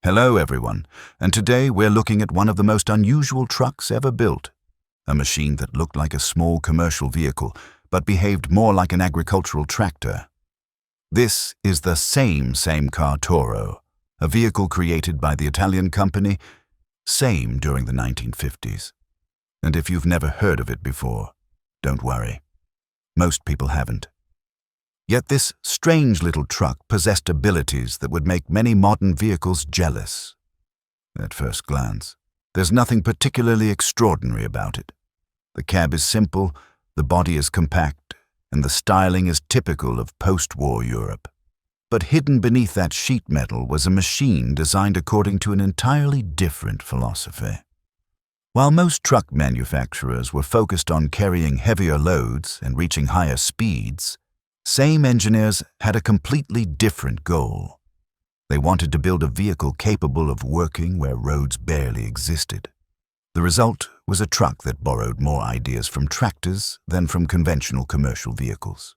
Hello everyone, and today we're looking at one of the most unusual trucks ever built. A machine that looked like a small commercial vehicle, but behaved more like an agricultural tractor. This is the SAME Samecar Toro, a vehicle created by the Italian company SAME during the 1950s. And if you've never heard of it before, don't worry. Most people haven't. Yet this strange little truck possessed abilities that would make many modern vehicles jealous. At first glance, there's nothing particularly extraordinary about it. The cab is simple, the body is compact, and the styling is typical of post-war Europe. But hidden beneath that sheet metal was a machine designed according to an entirely different philosophy. While most truck manufacturers were focused on carrying heavier loads and reaching higher speeds, SAME engineers had a completely different goal. They wanted to build a vehicle capable of working where roads barely existed. The result was a truck that borrowed more ideas from tractors than from conventional commercial vehicles.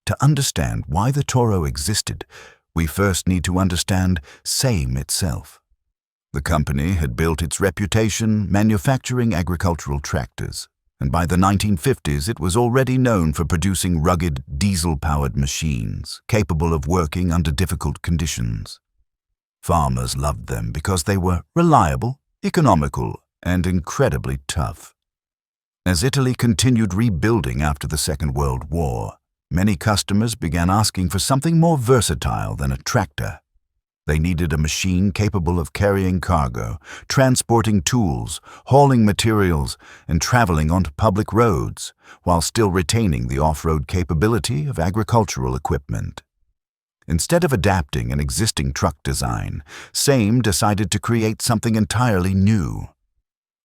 To understand why the Toro existed, we first need to understand SAME itself. The company had built its reputation manufacturing agricultural tractors, and by the 1950s it was already known for producing rugged, diesel-powered machines capable of working under difficult conditions. Farmers loved them because they were reliable, economical, and incredibly tough. As Italy continued rebuilding after the Second World War, many customers began asking for something more versatile than a tractor. They needed a machine capable of carrying cargo, transporting tools, hauling materials, and traveling onto public roads, while still retaining the off-road capability of agricultural equipment. Instead of adapting an existing truck design, SAME decided to create something entirely new.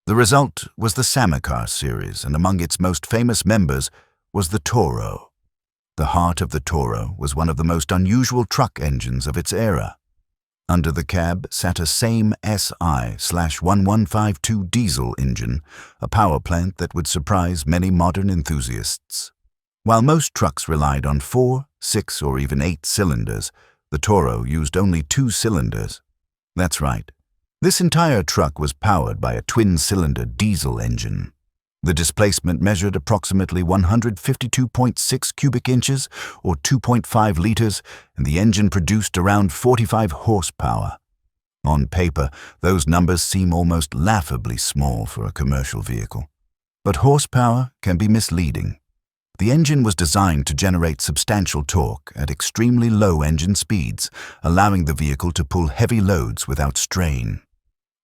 The result was the Samecar series, and among its most famous members was the Toro. The heart of the Toro was one of the most unusual truck engines of its era. Under the cab sat a SAME SI/1152 diesel engine, a power plant that would surprise many modern enthusiasts. While most trucks relied on 4, 6, or even 8 cylinders, the Toro used only 2 cylinders. That's right. This entire truck was powered by a twin-cylinder diesel engine. The displacement measured approximately 152.6 cubic inches, or 2.5 liters, and the engine produced around 45 horsepower. On paper, those numbers seem almost laughably small for a commercial vehicle. But horsepower can be misleading. The engine was designed to generate substantial torque at extremely low engine speeds, allowing the vehicle to pull heavy loads without strain.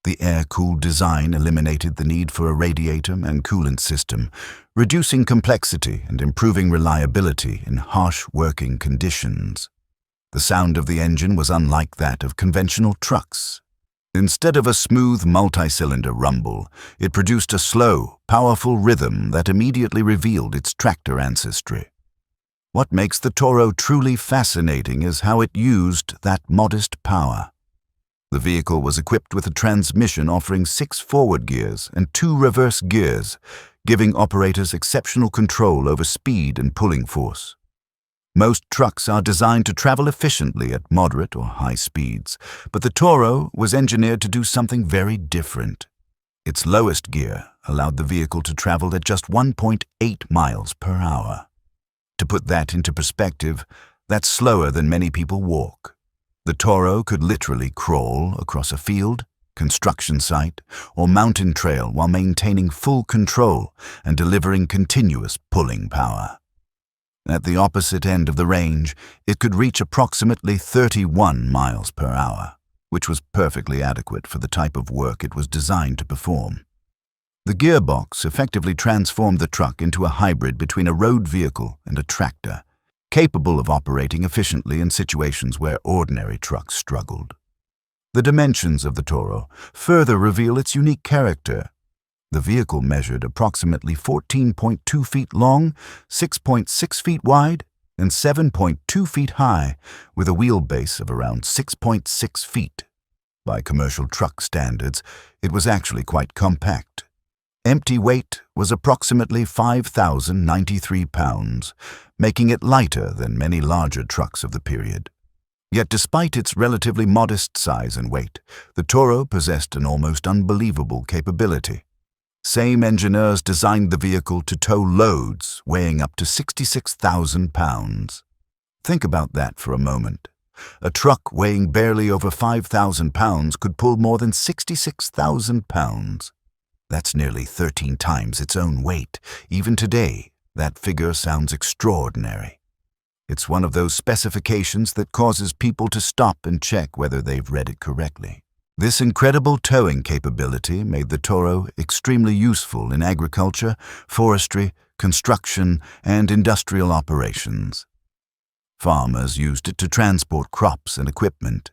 The air-cooled design eliminated the need for a radiator and coolant system, reducing complexity and improving reliability in harsh working conditions. The sound of the engine was unlike that of conventional trucks. Instead of a smooth multi-cylinder rumble, it produced a slow, powerful rhythm that immediately revealed its tractor ancestry. What makes the Toro truly fascinating is how it used that modest power. The vehicle was equipped with a transmission offering 6 forward gears and 2 reverse gears, giving operators exceptional control over speed and pulling force. Most trucks are designed to travel efficiently at moderate or high speeds, but the Toro was engineered to do something very different. Its lowest gear allowed the vehicle to travel at just 1.8 miles per hour. To put that into perspective, that's slower than many people walk. The Toro could literally crawl across a field, construction site, or mountain trail while maintaining full control and delivering continuous pulling power. At the opposite end of the range, it could reach approximately 31 miles per hour, which was perfectly adequate for the type of work it was designed to perform. The gearbox effectively transformed the truck into a hybrid between a road vehicle and a tractor, capable of operating efficiently in situations where ordinary trucks struggled. The dimensions of the Toro further reveal its unique character. The vehicle measured approximately 14.2 feet long, 6.6 feet wide, and 7.2 feet high, with a wheelbase of around 6.6 feet. By commercial truck standards, it was actually quite compact. Empty weight was approximately 5,093 pounds, making it lighter than many larger trucks of the period. Yet despite its relatively modest size and weight, the Toro possessed an almost unbelievable capability. SAME engineers designed the vehicle to tow loads weighing up to 66,000 pounds. Think about that for a moment. A truck weighing barely over 5,000 pounds could pull more than 66,000 pounds. That's nearly 13 times its own weight. Even today, that figure sounds extraordinary. It's one of those specifications that causes people to stop and check whether they've read it correctly. This incredible towing capability made the Toro extremely useful in agriculture, forestry, construction, and industrial operations. Farmers used it to transport crops and equipment.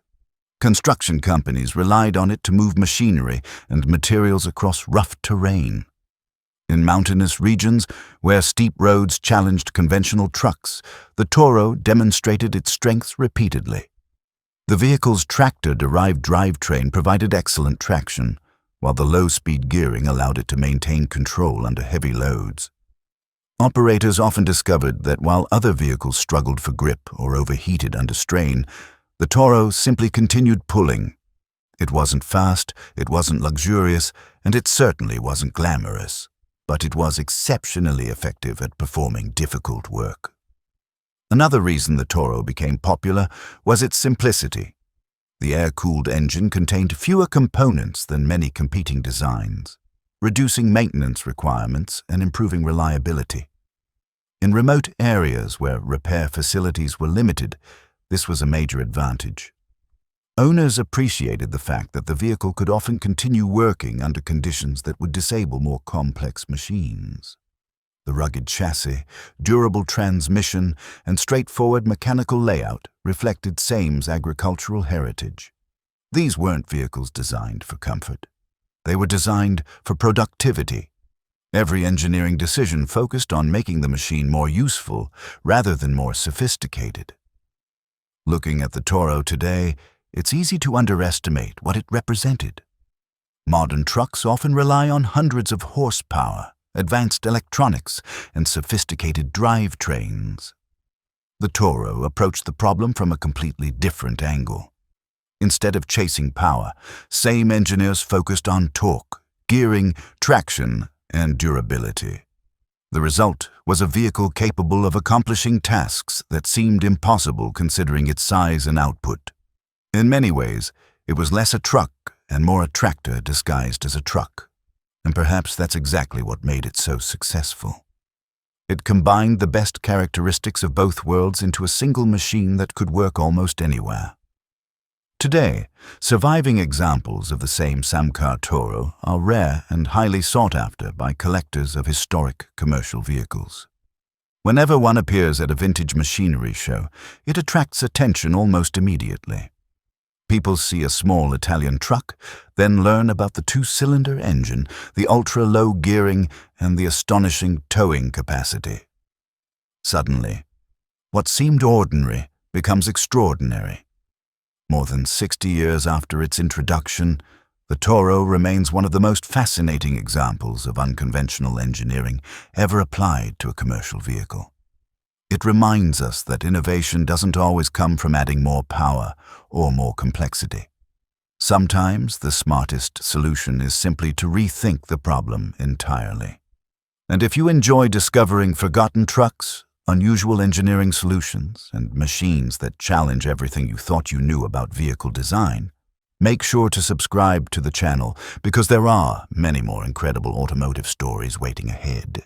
Construction companies relied on it to move machinery and materials across rough terrain. In mountainous regions, where steep roads challenged conventional trucks, the Toro demonstrated its strengths repeatedly. The vehicle's tractor-derived drivetrain provided excellent traction, while the low-speed gearing allowed it to maintain control under heavy loads. Operators often discovered that while other vehicles struggled for grip or overheated under strain, the Toro simply continued pulling. It wasn't fast, it wasn't luxurious, and it certainly wasn't glamorous, but it was exceptionally effective at performing difficult work. Another reason the Toro became popular was its simplicity. The air-cooled engine contained fewer components than many competing designs, reducing maintenance requirements and improving reliability. In remote areas where repair facilities were limited, this was a major advantage. Owners appreciated the fact that the vehicle could often continue working under conditions that would disable more complex machines. The rugged chassis, durable transmission, and straightforward mechanical layout reflected SAME's agricultural heritage. These weren't vehicles designed for comfort. They were designed for productivity. Every engineering decision focused on making the machine more useful rather than more sophisticated. Looking at the Toro today, it's easy to underestimate what it represented. Modern trucks often rely on hundreds of horsepower, advanced electronics, and sophisticated drivetrains. The Toro approached the problem from a completely different angle. Instead of chasing power, SAME engineers focused on torque, gearing, traction, and durability. The result was a vehicle capable of accomplishing tasks that seemed impossible considering its size and output. In many ways, it was less a truck and more a tractor disguised as a truck. And perhaps that's exactly what made it so successful. It combined the best characteristics of both worlds into a single machine that could work almost anywhere. Today, surviving examples of the SAME Samecar Toro are rare and highly sought after by collectors of historic commercial vehicles. Whenever one appears at a vintage machinery show, it attracts attention almost immediately. People see a small Italian truck, then learn about the two-cylinder engine, the ultra-low gearing, and the astonishing towing capacity. Suddenly, what seemed ordinary becomes extraordinary. More than 60 years after its introduction, the Toro remains one of the most fascinating examples of unconventional engineering ever applied to a commercial vehicle. It reminds us that innovation doesn't always come from adding more power or more complexity. Sometimes the smartest solution is simply to rethink the problem entirely. And if you enjoy discovering forgotten trucks, unusual engineering solutions, and machines that challenge everything you thought you knew about vehicle design, make sure to subscribe to the channel because there are many more incredible automotive stories waiting ahead.